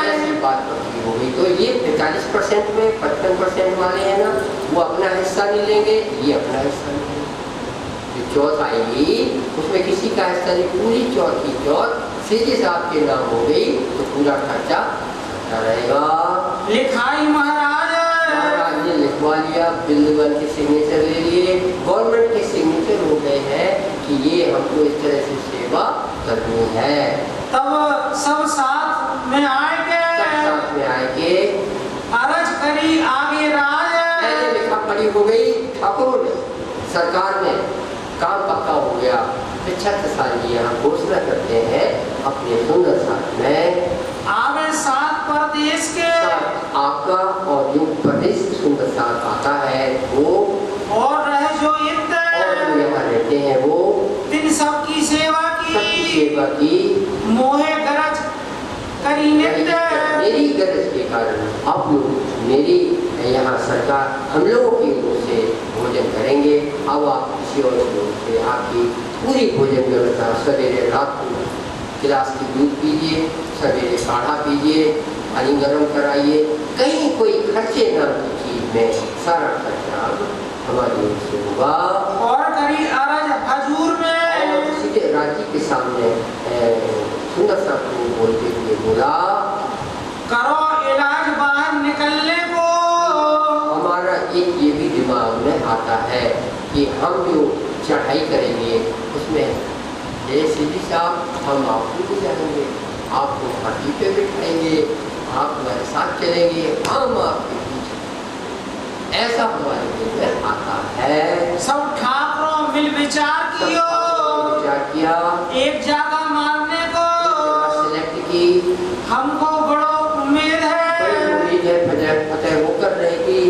ऐसी बात पक्की हो गई। तो ये 40% में 55% वाले हैं ना, वो अपना हिस्सा नहीं लेंगे, ये अपना हिस्सा नहीं लेंगे। जो चौथ आएगी उसमें किसी का हिस्सा नहीं, पूरी चौथ की चौथ सीधे साहब के नाम हो गई तो पूरा खर्चा रहेगा। लिखाई महाराज ने लिखवा लिया, बिल्डर के सिग्नेचर ले लिए, गवर्नमेंट के सिग्नेचर हो गए हैं कि ये हमको इस तरह से सेवा करनी है। तब सब साथ में आएंगे, अरज करी आगे राज, लिखा पड़ी हो गई ठाकुर ने, सरकार में काम पक्का हो गया। 75 साल की यहाँ घोषणा करते हैं अपने सुंदर साथ में, आवे 7 प्रदेश के, आपका और जो प्रदेश सुंदर साथ आता है वो, और रहे जो इत्ते, और जो यहाँ रहते हैं वो, तीन सबकी सेवा की, मोहे गरज करी नित्य, मेरी गरज के कारण आप लोग मेरी यहाँ सरकार हम लोगों की ओर से भोजन करेंगे। अब आप किसी और लोग से आपकी पूरी भोजन व्यवस्था, सवेरे रात को गिलास की दूध पीजिए, सवेरे काढ़ा पीजिए, पानी गर्म कराइए, कहीं कोई खर्चे न की चीज में सारा खर्चा हमारी ओर से होगा। और करी अरज हजूर में, और सीधे राजी के सामने सुंदर सा को बोलते हुए बोला, करो इलाज बाहर निकलने को। हमारा एक ये भी दिमाग में आता है कि हम जो चढ़ाई करेंगे उसमें सीधी साहब हम आपको भी जाएंगे, आपको हाथी पे बिठाएंगे, आप हमारे साथ चलेंगे, हम आपके पीछे, ऐसा हमारे दिल में आता है। सब ठाकुरों मिल विचार किया, एक जगह मारने को सिलेक्ट की, हमको बड़ो उम्मीद है, फतेह होकर रहेगी।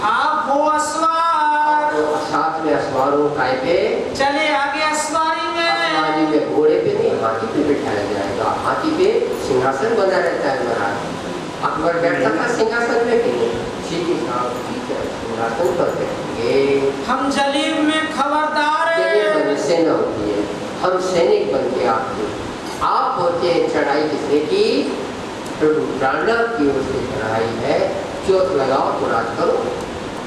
आप हो असवार, साथ में असवारों काय पे चले आगे असवारी में घोड़े पे नहीं, हाथी पे बिठाया जाएगा। हाथी पे सिंहासन बना रहता है महाराज। अकबर बैठता था सिंहासन में, सीधी साहब सिंहासन पर बैठेंगे। हम जलीब में खबरदार है, सेना होती है, हम सैनिक बन के आप होते हैं चढ़ाई किसने की, राणा की ओर से चढ़ाई है, चोट लगाओ तो राज करो।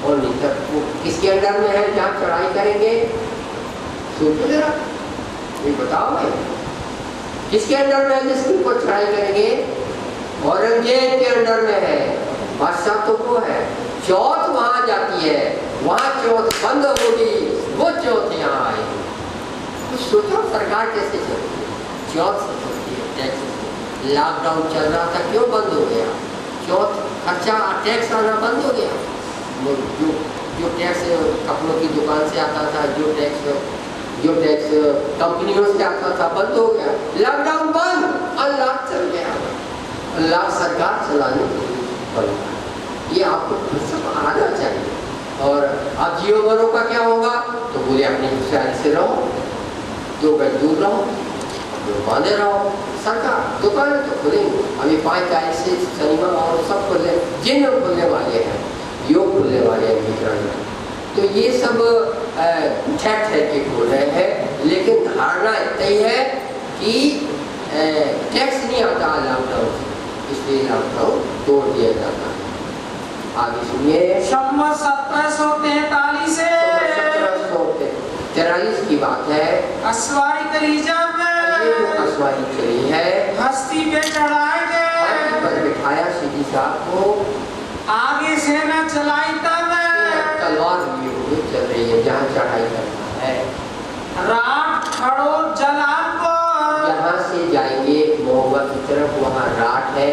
और नहीं तक वो किसके अंडर में है जहाँ चढ़ाई करेंगे, सोचो जरा, ये बताओ भाई, किसके अंडर में है जिसके ऊपर चढ़ाई करेंगे? औरंगजेब के अंडर में है, बादशाह तो वो है। चौथ वहां जाती है, वहां चौथ बंद होगी, वो चौथ यहाँ आएगी। तो सोचो सरकार कैसे चलती है, चौथ से चलती है, टैक्स। लॉकडाउन चल रहा था, क्यों बंद हो गया? चौथ खर्चा टैक्स आना बंद हो गया। जो टैक्स कपड़ों की दुकान से आता था, जो टैक्स कंपनियों से आता था, बंद हो गया। लॉकडाउन बंद, अल्लाह चल गया, अल्लाह सरकार चलाने के लिए। ये आपको सब आना चाहिए। और अब जियो बनो का क्या होगा? तो बोले अपनी होशियारी से रहो, 2 गज दूर रहो, बांधे रहो। सरकार दुकान तो खुलेंगे, अभी 5 तारीख से सिनेमा और सब खुले, जिन खुलने वाले हैं, योग खुलने वाले हैं वितरण में। तो ये सब ठहर के खोल रहे हैं, लेकिन धारणा इतना ही है कि टैक्स नहीं आता लॉकडाउन से, इसलिए लॉकडाउन तोड़ दिया जाता है। आगे सुनिए। 1743 से 1743 की बात है। असवारी करी जब ये जो कसवारी चली है, हस्ती पे चढ़ाए हाथी गए, पर बिठाया सीधी साहब को, आगे से न चलाई तब तलवार लिए हुए चल रही है जहाँ चढ़ाई करना है। रात खड़ो जलाल को, यहाँ से जाएंगे महुआ की तरफ, वहाँ राट है,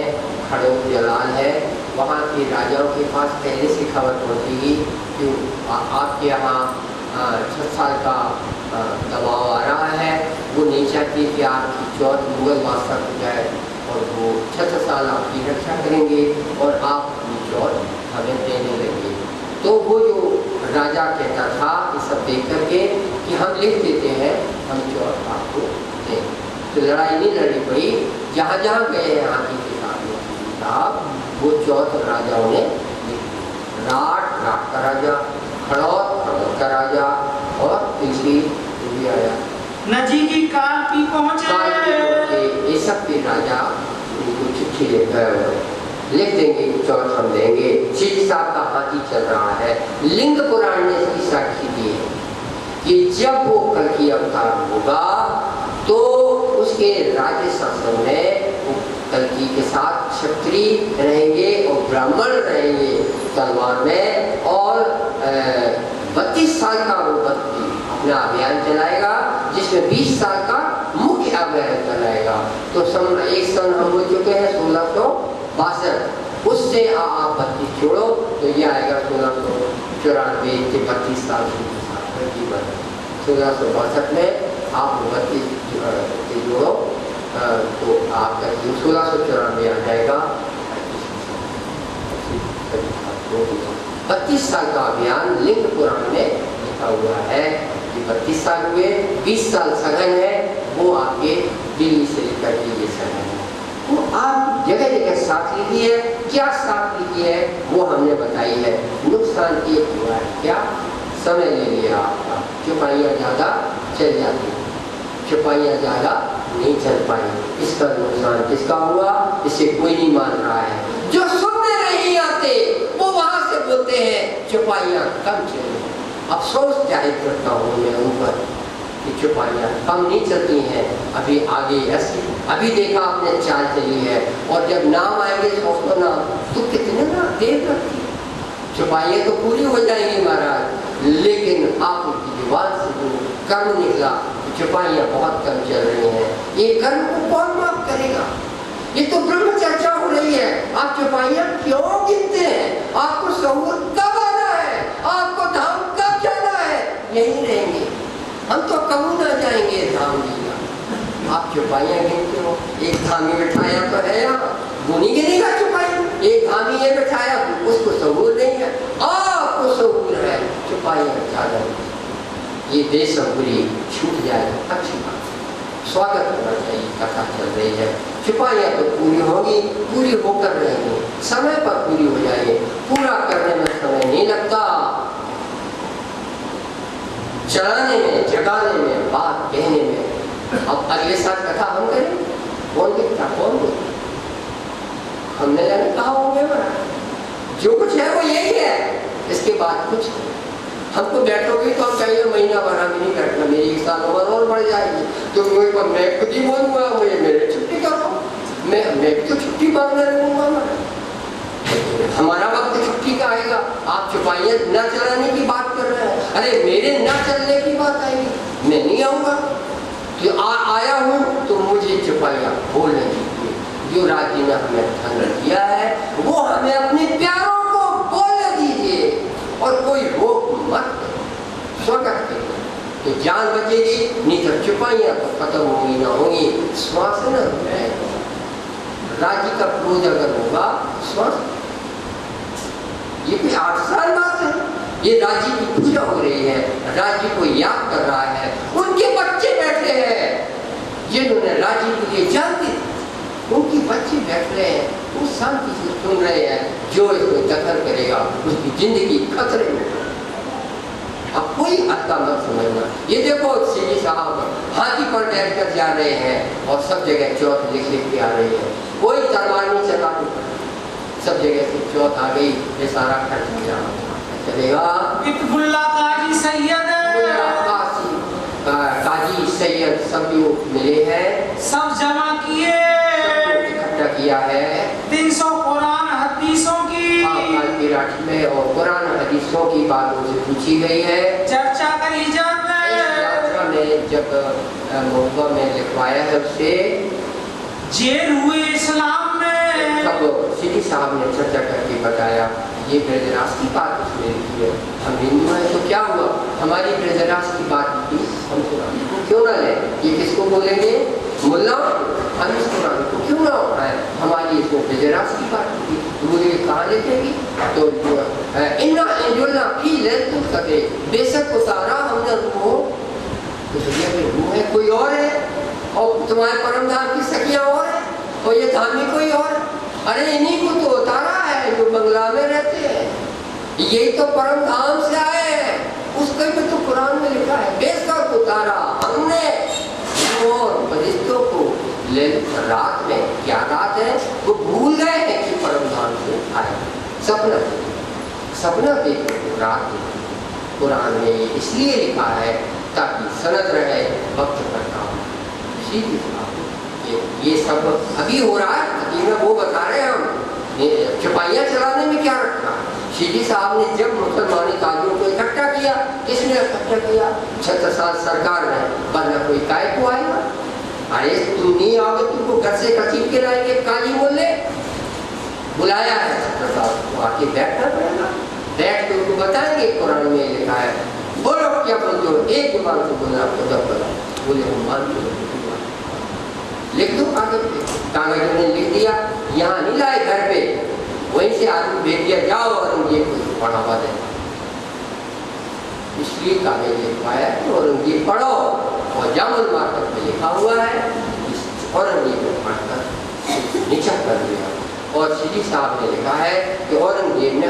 खड़ो जलाल है, वहाँ के राजाओं के पास पहले से खबर पहुँचेगी कि आपके यहाँ 6 साल का दबाव आ रहा है, वो नहीं चाहती कि आपकी चौथ मुगल बादशाह हो जाए और वो 6 साल आपकी रक्षा करेंगे और आप अपनी चौथ हमें देने लगे। तो वो जो राजा कहता था ये सब देख करके कि हम लिख देते हैं, हम चौथ आपको दें। तो लड़ाई नहीं लड़ी पड़ी, जहाँ जहाँ गए हैं हाथी के साथ वो चौथ राजाओं ने लिख दी। राट का राजा, खड़ौत का राजा और तीसरी भी आया नजी की काल पहुँचे, ये सब के राजा उनको चिट्ठी लिख देंगे कि चौथ हम देंगे। सीधी साहब का हाथी चल रहा है। लिंग पुराण ने इसकी साक्षी दी है कि जब वो कल्कि अवतार होगा तो उसके राज्य शासन में कल्कि के साथ क्षत्रिय रहेंगे और ब्राह्मण रहेंगे तलवार में, और 32 साल का वो अपना अभियान चलाएगा जिसमें 20 साल का मुख्य अभियान चलाएगा। तो एक सन हम हो चुके हैं 1662, उससे आप 32 छोड़ो तो ये आएगा 1694 के 32 साल जीवन। 1662 में आप 32 जोड़ो तो आपका 1694 आ जाएगा। 32 साल का अभियान लिंग पुराण में लिखा हुआ है कि 32 साल हुए, 20 साल सघन है, वो आपके दिल्ली से लेकर के ये सघन है। तो आप जगह जगह साथ लीजिए, क्या साथ लीजिए वो हमने बताई है। नुकसान एक हुआ है, क्या समय ले लिया आपका, चुपाइयाँ ज़्यादा चल जाती, चुपाइयाँ ज़्यादा नहीं चल पाई, इसका नुकसान किसका हुआ, इसे कोई नहीं मान रहा है। जो सुनने नहीं आते वो वहां से बोलते हैं चुपाइयाँ कम चली। अफसोस जाहिर करता हूँ मैं उन पर कि चुपाइयाँ कम नहीं चलती हैं, अभी आगे ऐसी अभी देखा आपने चाल चली है, और जब नाम आएंगे सोचो ना तो कितने ना देर लगती। चुपाइयाँ तो पूरी हो जाएंगी महाराज, लेकिन आपकी जुबान से जो कर्म निकला, चुपाइयाँ बहुत कम चल रही हैं। ये कर्म को कौन माफ करेगा? ये तो ब्रह्म चर्चा हो रही है, आप चुपाइयाँ क्यों गिनते हैं? आपको सहूर कब आना है? आपको धाम कब जाना है? यहीं रहेंगे, हम तो कभी ना जाएंगे धाम लिया। आप चुपाइयाँ गिनते हो, एक धामी बिठाया तो है यहाँ, वो नहीं गिनेगा चुपाई। एक धामी ये बिठाया उसको सहूर नहीं है, आपको सहूर है, चुपाइयाँ ज़्यादा। ये बेसबरी छूट जाए अच्छी बात, स्वागत होना चाहिए। कथा चल रही है, चुपाइयाँ तो पूरी होगी, पूरी होकर रहेंगी, समय पर पूरी हो जाएगी। पूरा करने में समय नहीं लगता, चलाने में, जगाने में, बात कहने में। अब अगले साल कथा हम करें, कौन दिखता, कौन बोलता? हमने जाने कहा होंगे, जो कुछ है वो यही है, इसके बाद कुछ नहीं। हमको बैठोगे तो हम कहेंगे महीना भर हम नहीं बैठना, मेरी 1 साल उम्र और बढ़ जाएगी, तो मैं खुद ही बोलूँगा मुझे मेरे छुट्टी करो, मैं तो छुट्टी मांगने लगूंगा। हमारा वक्त छुट्टी का आएगा, आप चुपाइयाँ न चलाने की बात कर रहे हैं। अरे मेरे न चलने की बात आएगी, मैं नहीं आऊँगा। तो आया हूँ तो मुझे चुपाइयाँ बोलने दीजिए। जो राज्य ने हमें धन किया है वो हमें अपने प्यारों को बोलने दीजिए, और कोई रोक मत, स्वागत करिए तो जान बचेगी, नहीं तो चुपाइयाँ तो खत्म होंगी ना होंगी, श्वास न रहेगा। राज्य का क्रोध अगर होगा, श्वास, ये कोई 8 साल बात है, ये राज्य की पूजा हो रही है, राज्य को याद कर रहा है, उनके बच्चे बैठे हैं जिन्होंने राज्य के लिए जान दी, उनकी बच्चे बैठ रहे हैं, वो शांति से सुन रहे हैं। जो इसको दखल करेगा उसकी जिंदगी खतरे में। अब कोई अत्ता मत समझना। ये देखो सीधी साहब हाथी पर बैठ कर जा रहे हैं और सब जगह चौथ लिख लिख के आ रही है, कोई तलवार नहीं चला, सब जगह से चौथ आ गई, ये सारा खर्च चलेगा। काजी सैयद काजी सैयद अध्ययन सब जो मिले हैं सब जमा किए, सबको इकट्ठा किया है 300 कुरान हदीसों की काल की रात में और कुरान हदीसों की बातों से पूछी गई है। चर्चा करी जब इस यात्रा में जब मोहब्बा में लिखवाया है उससे जेल हुए इस्लाम में, तब सिटी साहब ने चर्चा करके बताया ये ब्रजराज की बात उसने लिखी है। हम हिंदू हैं तो क्या हुआ, हमारी ब्रजराज की बात की हम कुरान को क्यों ना लें, ये किसको बोलेंगे, मुल्ला, हम इस कुरान को क्यों ना उठाएं, हमारी इसमें ब्रजराज की बात की तो मुझे कहाँ लिखेगी। तो इन्ना इंजुलना की लें कदे बेशक उतारा हमने उनको तो भैया के रूह है कोई और है और तुम्हारे परम धाम की सखियाँ और है और ये धामी कोई और है। अरे इन्हीं को तो उतारा है जो बंगला में रहते हैं, यही तो परम धाम से आए हैं, उसके भी तो कुरान में लिखा है बेशक उतारा हमने और फरिश्तों को ले। रात में क्या रात है वो भूल गए हैं कि परम धाम से आए, सपना देखो रात में कुरान में इसलिए लिखा है ताकि सनद रहे वक्त पर काम। सीधी ये सब अभी हो रहा है, अभी में वो बता रहे हैं हम चपाइयाँ चलाने में क्या रखा। सीधी साहब ने जब मुसलमानी काजियों को इकट्ठा किया, किसने इकट्ठा किया, छत्रसाल सरकार ने, वरना कोई काय को आएगा। अरे तुम नहीं आओगे तुमको घर से कचील के लाएंगे काजी बोले, बुलाया है छत्रसाल को, आके बैठना पड़ेगा, बैठ के उनको बताएंगे कुरान में लिखा है, बोलो क्या बोलते हो, एक जुबान से बोलना आपको जब बोला, बोले हम मानते हो लिख दो कागज पे। कागज ने लिख दिया, यहाँ नहीं लाए घर पे, वहीं से आदमी भेज दिया जाओ औरंगजेब को पढ़ावा दे। इसलिए कागज लिखवाया औरंगजेब पढ़ो और जामुन मार्केट में लिखा हुआ है, औरंगजेब ने पढ़कर नीचा कर दिया। और सीधी साहब ने लिखा है कि औरंगजेब ने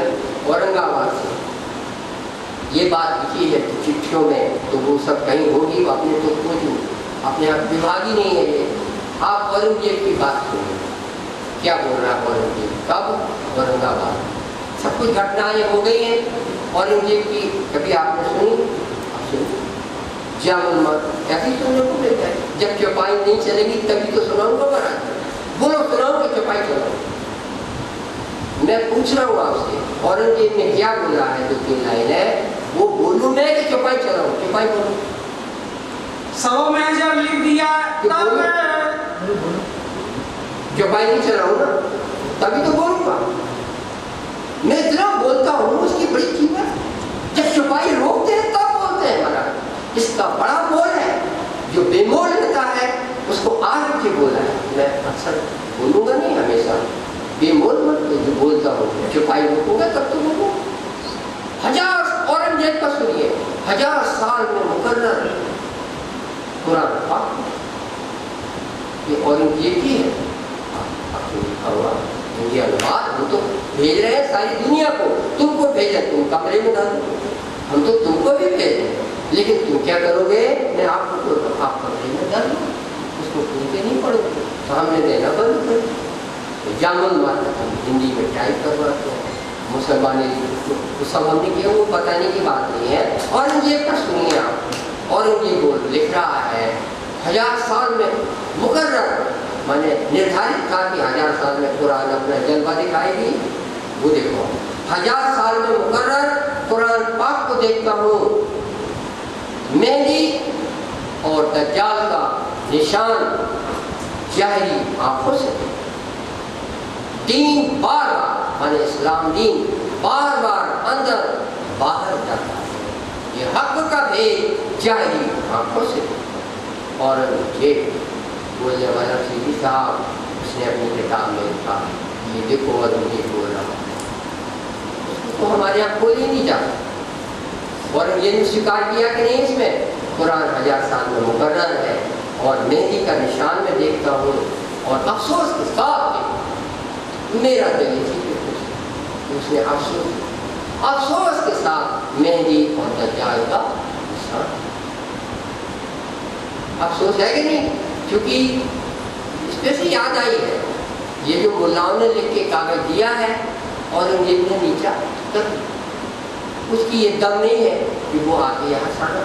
औरंगाबाद से ये बात लिखी है चिट्ठियों में, तो वो सब कहीं होगी, अपने तो कुछ अपने आप विभाग ही नहीं है ये। आप औरंगजेब की बात सुनिए क्या बोल रहा है औरंगजेब, कब औरंगाबाद, सब कुछ घटनाएं हो गई हैं औरंगजेब की, कभी आपने सुनी, आप सुनिए जामुन मार ऐसी सुनने को मिलता है। जब चौपाई नहीं चलेगी तभी तो सुनाऊंगा महाराज, बोलो सुनाओ कि चौपाई चलाओ। मैं पूछ रहा हूँ आपसे औरंगजेब ने क्या बोला है, जो 3 लाइन है वो बोलूं मैं कि चौपाई चलाऊं, चौपाई बोलो। सौ में जब लिख दिया तब चौपाई नहीं चलाऊं ना तभी तो बोलूंगा। मैं इतना बोलता हूँ उसकी बड़ी कीमत, जब चौपाई रोकते हैं तब बोलते हैं महाराज। इसका बड़ा मोल है, जो बेमोल रहता है उसको आज के बोला है। मैं अक्सर बोलूंगा नहीं हमेशा, बेमोल मत जो बोलता हूँ, चौपाई रोकूंगा तब तो बोलूँ। 1000 औरंगजेब का सुनिए, 1000 साल में मुकर्रर कुरान पाक ये औरंगजेब की है, आपको लिखा हुआ हिंदी अनुवाद हम तो भेज रहे हैं सारी दुनिया को, तुमको भेजा तुम कमरे में डालो, हम तो तुमको भी भेज रहे हैं, लेकिन तुम क्या करोगे, मैं आपको आप कमरे में डाल दो, उसको तुम के नहीं पढ़ोगे, सामने देना बंद कर दो। जामुन मारना हम हिंदी में टाइप करवाते हैं, मुसलमानी तो सब हमने किया, वो बताने की बात नहीं है। औरंगजेब का सुनिए आप, औरंगजेब लिख रहा है 1000 साल में मुकर्रर माने निर्धारित था कि 1000 साल में कुरान अपना जलवा दिखाएगी। वो देखो 1000 साल में मुकर्रर कुरान पाक को देखता हूँ, मेहदी और दज्जाल का निशान जाहिरी आंखों से, दीन बार बार माने इस्लाम दीन बार बार अंदर बाहर जाता है, ये हक का भेद जाहिरी आंखों से। और ये बोलने वाला सीधी साहब उसने अपनी किताब में लिखा, ये देखो और मुझे बोल रहा तो हमारे यहाँ खोल ही नहीं जाता। और ये स्वीकार किया कि नहीं, इसमें कुरान 1000 साल में मुकर्रर है और मेहदी का निशान में देखता हूँ, और अफसोस के साथ मेरा दिल इसी पे खुश, उसने अफसोस के साथ मेहदी और दज्जाल का निशान, अफसोस है कि नहीं, क्योंकि इसमें से याद आई है ये जो मुल्लाओं ने लिख के कागज दिया है औरंगजेब ने नीचा कर, उसकी ये दम नहीं है कि वो आके यहाँ साना,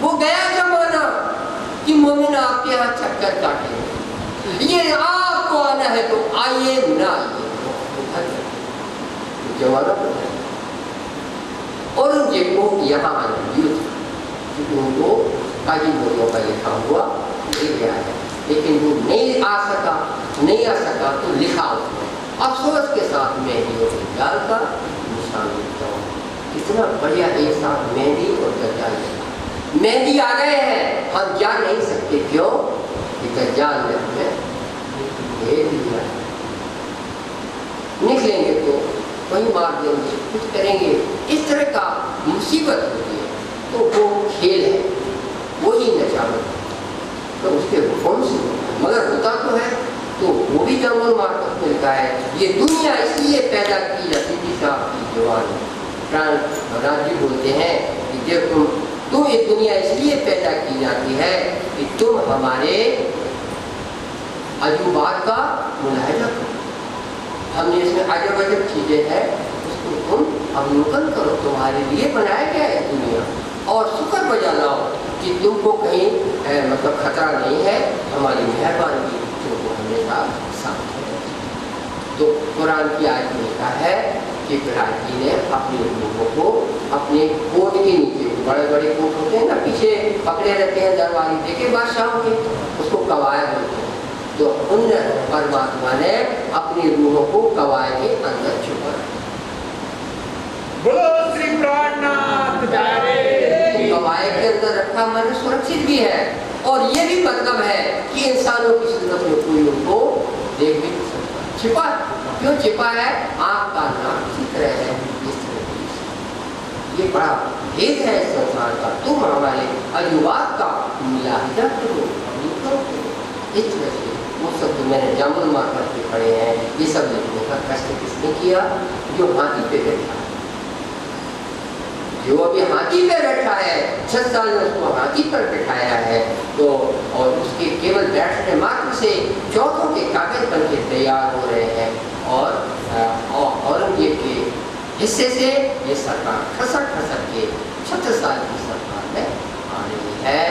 वो गया जमाना, कि मोमिन आपके यहाँ चक्कर काटे, ये आपको आना है तो आइए, ना आइए जमाना बदल। औरंगजेब को यहाँ आना युद्ध, क्योंकि उनको काजी बोलियों का लिखा हुआ ले गया है, लेकिन वो नहीं आ सका तो लिखा उसने। अफसोस के साथ मेहंदी और दज्जाल का निशान लिखता हूँ। इतना बढ़िया एक साथ मेहंदी और दज्जाल लिखा। मेहंदी आ गए हैं, हम जा नहीं सकते, क्यों कि दज्जाल ने हमें भेज दिया। निकलेंगे तो वही मार देंगे, कुछ करेंगे, इस तरह का मुसीबत होती है। तो वो खेल है, वही नचावत, तो उसके हुक्म से मगर होता तो है, तो वो भी जंगल मार्फत मिलता है। ये दुनिया इसलिए पैदा की जाती थी, साहब की जवान राजी बोलते हैं कि जब तुम ये दुनिया इसलिए पैदा की जाती है कि तुम हमारे अजूबात का मुलाहिजा करो। हमने इसमें अजब अजब चीज़ें हैं, उसको तुम अवलोकन करो। तुम्हारे लिए बनाया गया है दुनिया, और शुक्र बजा लाओ कि तुमको कहीं मतलब खतरा नहीं है। हमारी मेहरबानी तुमको हमेशा साथ है। तो कुरान की आयत में लिखा है कि फिरौन ने अपने लोगों को अपने कोट के नीचे, बड़े बड़े कोट होते हैं ना, पीछे पकड़े रहते हैं दरबारी देखे बादशाहों के, उसको कवायद बोलते हैं। तो उन परमात्मा ने अपनी रूहों को कवायद के अंदर छुपा रखा। बोलो श्री प्राणनाथ प्यारे। कवायद के अंदर रखा माने सुरक्षित भी है, और ये भी मतलब है कि इंसानों की सूरत में कोई उनको देख भी नहीं सकता। छिपा क्यों छिपा है? आँख का नाक इसी तरह है, इस तरह की। ये बड़ा भेद है इस संसार का। तुम हमारे अजूबात का मुलाहिजा करो, इस तरह से वो सब जो मैंने जामुन मार्कर पे खड़े हैं, ये सब लिखने का कष्ट किसने किया? जो हाथी पे बैठा, जो अभी हाथी पे बैठा है, 6 साल में उसको हाथी पर बैठाया है, तो और उसके केवल बैठने मात्र से चौथों के कागज बन के तैयार हो रहे हैं, और औरंगजेब के हिस्से से ये सरकार खसक खसक के 36 साल की सरकार में आ रही है।